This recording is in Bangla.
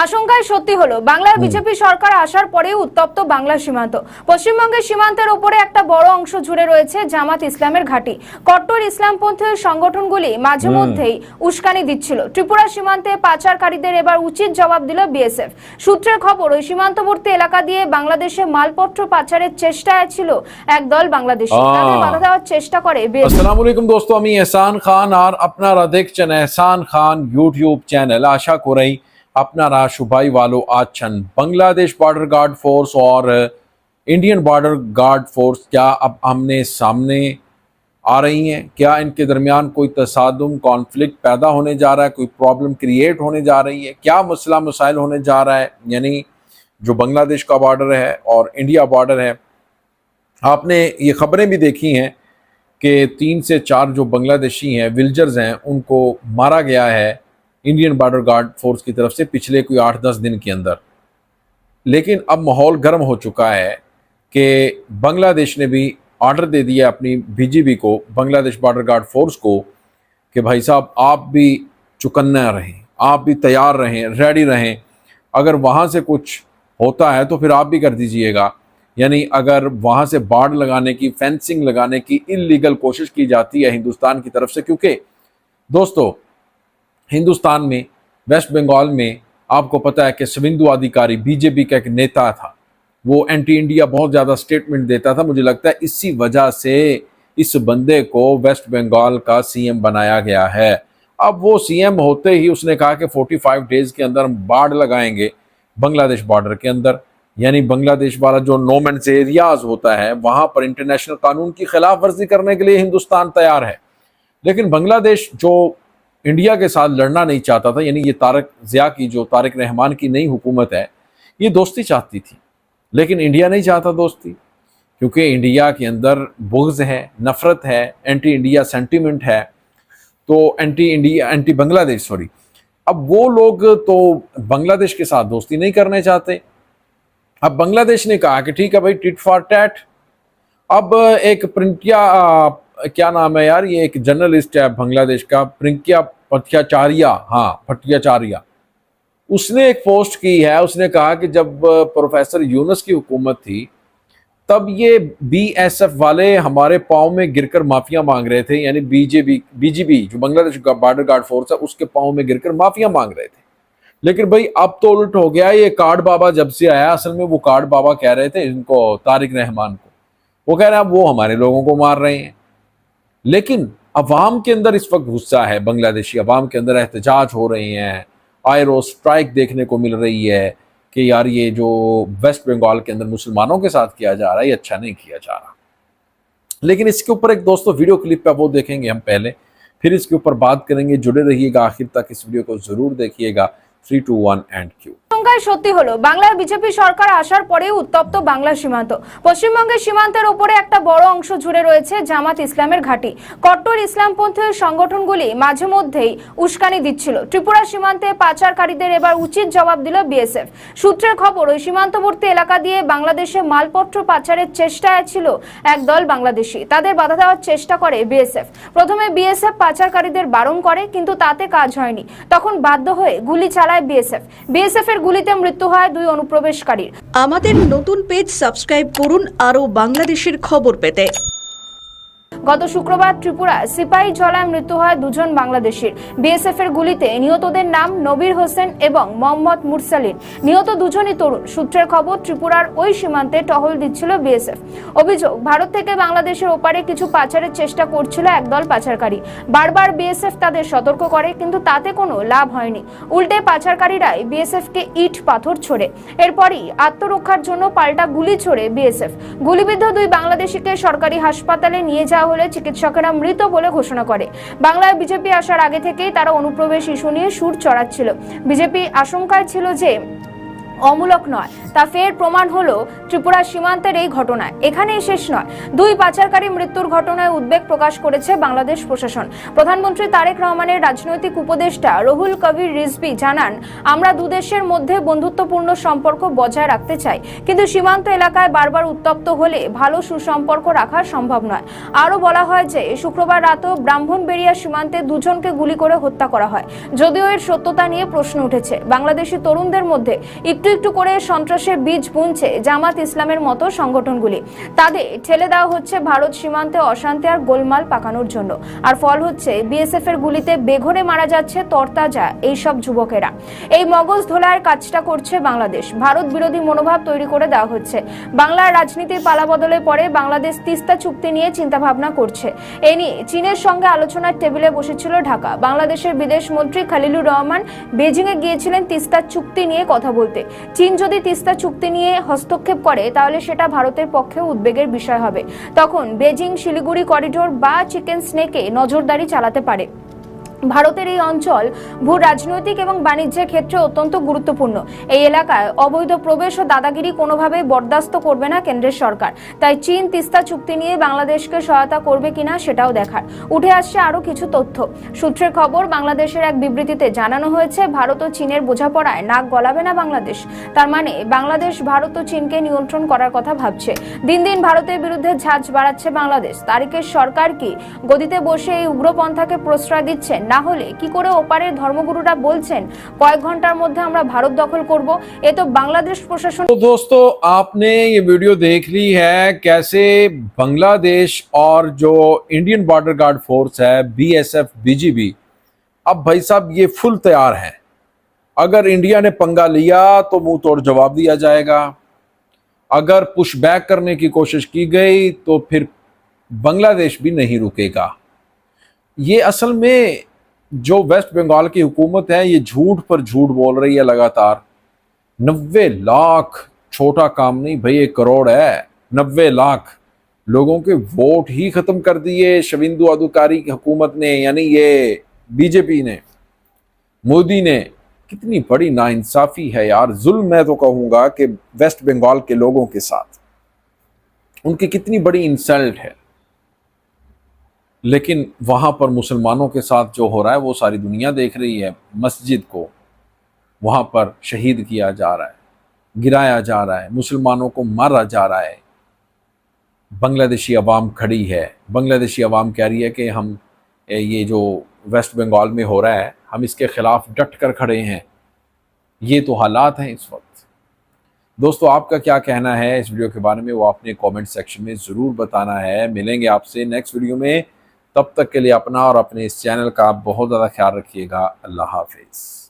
আশঙ্কায় সত্যি হলো, বাংলার বিজেপি সরকার আসার পরেই উত্তপ্ত বাংলা সীমান্ত। পশ্চিমবঙ্গের সীমান্তের উপরে একটা বড় অংশ জুড়ে রয়েছে জামাত ইসলামের ঘাঁটি। কট্টর ইসলামপন্থী সংগঠনগুলি মাঝে মধ্যেই উস্কানি দিচ্ছিল। ত্রিপুরা সীমান্তে পাচারকারীদের এবার উচিত জবাব দিল বিএসএফ। সূত্রের খবর, ওই সীমান্তবর্তী এলাকা দিয়ে বাংলাদেশে মালপত্র পাচারের চেষ্টায় ছিল একদল বাংলাদেশি। তাদের বাধা দেওয়ার চেষ্টা করে বিএসএফ। अस्सलाम वालेकुम दोस्तों, আমি এহসান খান আর আপনারা দেখছেন এহসান খান ইউটিউব চ্যানেল। আশা করি আপনারা সবাই ভালো আছেন। बांग्लादेश बॉर्डर गार्ड फोर्स और इंडियन बॉर्डर गार्ड फोर्स क्या अब आमने सामने आ रही हैं? क्या इनके दरमियान कोई तसादुम कॉन्फ्लिक्ट पैदा होने जा रहा है? कोई प्रॉब्लम क्रिएट होने जा रही है? क्या मसला मसाइल होने जा रहा है? यानी जो बांग्लादेश का बॉर्डर है और इंडिया बॉर्डर है, आपने ये खबरें भी देखी हैं कि 3 से 4 जो बांग्लादेशी हैं, विल्जर्स हैं, उनको मारा गया है इंडियन बॉर्डर गार्ड फोर्स की तरफ से पिछले कोई 8-10 दिन के अंदर। लेकिन अब माहौल गर्म हो चुका है कि बांग्लादेश ने भी ऑर्डर दे दिया अपनी बीजीबी को, बांग्लादेश बॉर्डर गार्ड फोर्स को, कि भाई साहब आप भी चौकन्ना रहें, आप भी तैयार रहें, रेडी रहें। अगर वहाँ से कुछ होता है तो फिर आप भी कर दीजिएगा। यानी अगर वहाँ से बाड़ लगाने की, फेंसिंग लगाने की इलीगल कोशिश की जाती है हिंदुस्तान की तरफ से, क्योंकि दोस्तों हिंदुस्तान में वेस्ट बंगाल में आपको पता है कि शुवेंदु अधिकारी बीजेपी का एक नेता था, वो एंटी इंडिया बहुत ज़्यादा स्टेटमेंट देता था। मुझे लगता है इसी वजह से इस बंदे को वेस्ट बंगाल का सीएम बनाया गया है। अब वो सीएम होते ही उसने कहा कि 45 डेज़ के अंदर हम बाड़ लगाएंगे बांग्लादेश बॉर्डर के अंदर। यानी बांग्लादेश वाला जो नो मैन्स एरियाज होता है, वहाँ पर इंटरनेशनल कानून की खिलाफ वर्जी करने के लिए हिंदुस्तान तैयार है। लेकिन बांग्लादेश जो इंडिया के साथ लड़ना नहीं चाहता था, यानी ये तारिक रहमान की नई हुकूमत है, ये दोस्ती चाहती थी, लेकिन इंडिया नहीं चाहता दोस्ती, क्योंकि इंडिया के अंदर बुग़्ज़ है, नफ़रत है, एंटी इंडिया सेंटीमेंट है। तो एंटी बांग्लादेश अब वो लोग तो बांग्लादेश के साथ दोस्ती नहीं करने चाहते। अब बांग्लादेश ने कहा कि ठीक है भाई, टिट फॉर टैट। अब एक क्या नाम है यार, ये एक जर्नलिस्ट है बांग्लादेश का, प्रिंकिया भट्टाचार्य, उसने एक पोस्ट की है। उसने कहा कि जब प्रोफेसर यूनुस की हुकूमत थी, तब ये बीएसएफ वाले हमारे पाँव में गिरकर माफिया मांग रहे थे। यानी बीजीबी जो बांग्लादेश का बॉर्डर गार्ड फोर्स है, उसके पाँव में गिरकर माफिया मांग रहे थे। लेकिन भाई अब तो उल्ट हो गया। ये कार्ड बाबा जब से आया, असल में वो कार्ड बाबा कह रहे थे इनको, तारिक रहमान को, वो कह रहे हैं अब वो हमारे लोगों को मार रहे हैं। लेकिन अवाम के अंदर इस वक्त गुस्सा है, बांग्लादेशी अवाम के अंदर एहतजाज हो रहे हैं, आयरो स्ट्राइक देखने को मिल रही है कि यार ये जो वेस्ट बंगाल के अंदर मुसलमानों के साथ किया जा रहा है, ये अच्छा नहीं किया जा रहा। लेकिन इसके ऊपर एक दोस्तों वीडियो क्लिप है, वो देखेंगे हम पहले, फिर इसके ऊपर बात करेंगे। जुड़े रहिएगा आखिर तक, इस वीडियो को जरूर देखिएगा। 3, 2, 1 एंड क्यू। আশঙ্কায় সত্যি হলো, বাংলার বিজেপি সরকার আসার পরেই উত্তপ্ত বাংলা সীমান্ত। পশ্চিমবঙ্গের সীমান্তের উপরে একটা বড় অংশ জুড়ে রয়েছে জামাত ইসলামের ঘাঁটি। কট্টর ইসলামপন্থী সংগঠনগুলি মাঝে মধ্যেই উস্কানি দিচ্ছিল। ত্রিপুরা সীমান্তে পাচারকারীদের এবার উচিত জবাব দিল বিএসএফ। সূত্রের খবর, ওই সীমান্তবর্তী এলাকা দিয়ে বাংলাদেশে মালপত্র পাচারের চেষ্টায় ছিল একদল বাংলাদেশি। তাদের বাধা দেওয়ার চেষ্টা করে বিএসএফ। প্রথমে বিএসএফ পাচারকারীদের বারণ করে, কিন্তু তাতে কাজ হয়নি। তখন বাধ্য হয়ে গুলি চালায় বিএসএফ এর গুলিতে মৃত্যু হয় 2 অনুপ্রবেশকারীর। আমাদের নতুন পেজ সাবস্ক্রাইব করুন আরো বাংলাদেশের খবর পেতে। গত শুক্রবার ত্রিপুরা সিপাহী জলায় মৃত্যু হয় 2 জন বাংলাদেশির। বিএসএফ এর গুলিতে নিহতদের নাম নবীর হোসেন এবং মোহাম্মদ মুরসালিন। নিহত দুজনই তরুণ। সূত্রের খবর, ত্রিপুরার ওই সীমান্তে টহল দিচ্ছিল বিএসএফ। অভিযোগ, ভারত থেকে বাংলাদেশের ওপারে কিছু পাচারের চেষ্টা করছিল একদল পাচারকারী। বারবার বিএসএফ তাদের সতর্ক করে, কিন্তু তাতে কোনো লাভ হয়নি। উল্টে পাচারকারীরাই বিএসএফ কে ইট পাথর ছোড়ে। এরপরই আত্মরক্ষার জন্য পাল্টা গুলি ছোড়ে বিএসএফ। গুলিবিদ্ধ 2 বাংলাদেশিকে সরকারি হাসপাতালে নিয়ে যাওয়া হলে চিকিৎসকেরা মৃত বলে ঘোষণা করে। বাংলায় বিজেপি আসার আগে থেকেই তারা অনুপ্রবেশ ইস্যু নিয়ে সুর চড়াচ্ছিল। বিজেপি আশঙ্কায় ছিল যে অমূলক নয়, তা ফের প্রমাণ হলো ত্রিপুরা সীমান্তের এই ঘটনায়। এখানেই শেষ নয়, 2 পাচারকারী মৃত্যুর ঘটনায় উদ্বেগ প্রকাশ করেছে বাংলাদেশ প্রশাসন। প্রধানমন্ত্রী তারেক রহমানের রাজনৈতিক উপদেষ্টা রুহুল কবির রিজভী জানান, আমরা দুদেশের মধ্যে বন্ধুত্বপূর্ণ সম্পর্ক বজায় রাখতে চাই, কিন্তু সীমান্ত এলাকায় বারবার উত্তপ্ত হলে ভালো সুসম্পর্ক রাখা সম্ভব নয়। আরও বলা হয় যে শুক্রবার রাতেও ব্রাহ্মণবেড়িয়া সীমান্তে 2 জনকে গুলি করে হত্যা করা হয়। যদিও এর সত্যতা নিয়ে প্রশ্ন উঠেছে। বাংলাদেশি তরুণদের মধ্যে একটু একটু করে সন্ত্রাসের বীজ বুনছে জামাত ইসলামের মতো সংগঠনগুলি। তাদের ঠেলে দেওয়া হচ্ছে ভারত সীমান্তে অশান্তি আর গোলমাল পাকানোর জন্য। আর ফল হচ্ছে বিএসএফ এর গুলিতে বেঘরে মারা যাচ্ছে তরতাজা এইসব যুবকেরা। এই মগজ ধোলার কাজটা করছে বাংলাদেশ। ভারত বিরোধী মনোভাব তৈরি করে দেওয়া হচ্ছে। বাংলার রাজনীতির পালাবদলের পরে বাংলাদেশ তিস্তা চুক্তি নিয়ে চিন্তাভাবনা করছে। এ নিয়ে চীনের সঙ্গে আলোচনার টেবিলে বসেছিল ঢাকা। বাংলাদেশের বিদেশ মন্ত্রী খলিলুর রহমান বেজিংয়ে গিয়েছিলেন তিস্তা চুক্তি নিয়ে কথা বলতে। চীন যদি তিস্তা চুক্তি নিয়ে হস্তক্ষেপ করে তাহলে সেটা ভারতের পক্ষে উদ্বেগের বিষয় হবে। তখন বেজিং শিলিগুড়ি করিডোর বা চিকেন স্নেকে নজরদারি চালাতে পারে। ভারতের এই অঞ্চল ভূ রাজনৈতিক এবং বাণিজ্যের ক্ষেত্রে অত্যন্ত গুরুত্বপূর্ণ। এই এলাকায় অবৈধ প্রবেশ ও দাদাগিরি কোনোভাবেই বরদাস্ত করবে না কেন্দ্রের সরকার। তাই চীন তিস্তা চুক্তি নিয়ে বাংলাদেশকে সহায়তা করবে কিনা সেটাও দেখার। উঠে আসছে আরও কিছু তথ্য। সূত্রের খবর, বাংলাদেশের এক বিবৃতিতে জানানো হয়েছে, ভারত ও চীনের বোঝাপড়ায় নাক গলাবে না বাংলাদেশ। তার মানে বাংলাদেশ ভারত ও চীনকে নিয়ন্ত্রণ করার কথা ভাবছে। দিন দিন ভারতের বিরুদ্ধে ঝাঁজ বাড়াচ্ছে বাংলাদেশ। তারিকের সরকার কি গদিতে বসে এই উগ্রপন্থাকে প্রশ্রয় দিচ্ছেন? না হলে কি করে ওপারের ধর্মগুরুরা বলছেন কয়েক ঘন্টার মধ্যে আমরা ভারত দখল করব? এ তো বাংলাদেশ প্রশাসন। तो दोस्तों, आपने ये वीडियो देख ली है कैसे बांग्लादेश और जो इंडियन बॉर्डर गार्ड फोर्स है बीएसएफ बीजीबी, अब भाई साहब ये फुल तैयार हैं। अगर इंडिया ने पंगा लिया तो मुंह तोड़ जवाब दिया जाएगा। अगर पुश बैक करने की कोशिश की गई तो फिर बांग्लादेश भी नहीं रुकेगा। ये असल में जो वेस्ट बंगाल की हुकूमत है ये झूठ पर झूठ बोल रही है लगातार। 90 लाख छोटा काम नहीं भाई, 1 करोड़ है। 90 लाख लोगों के वोट ही खत्म कर दिए शविंदु अधिकारी की हुकूमत ने, यानी ये बीजेपी ने, मोदी ने। कितनी बड़ी नाइंसाफी है यार, जुल्म मैं तो कहूंगा कि वेस्ट बंगाल के लोगों के साथ उनकी कितनी बड़ी इंसल्ट है। लेकिन वहां पर मुसलमानों के साथ जो हो रहा है वो सारी दुनिया देख रही है। मस्जिद को वहां पर शहीद किया जा रहा है, गिराया जा रहा है, मुसलमानों को मारा जा रहा है। बांग्लादेशी अवाम खड़ी है, बांग्लादेशी अवाम कह रही है कि हम ये जो वेस्ट बंगाल में हो रहा है हम इसके खिलाफ डट कर खड़े हैं। ये तो हालात हैं इस वक्त। दोस्तों, आपका क्या कहना है इस वीडियो के बारे में वो आपने कमेंट सेक्शन में ज़रूर बताना है। मिलेंगे आपसे नेक्स्ट वीडियो में। तब तक के लिए अपना और अपने इस चैनल का बहुत ज़्यादा ख्याल रखिएगा। अल्लाह हाफिज़।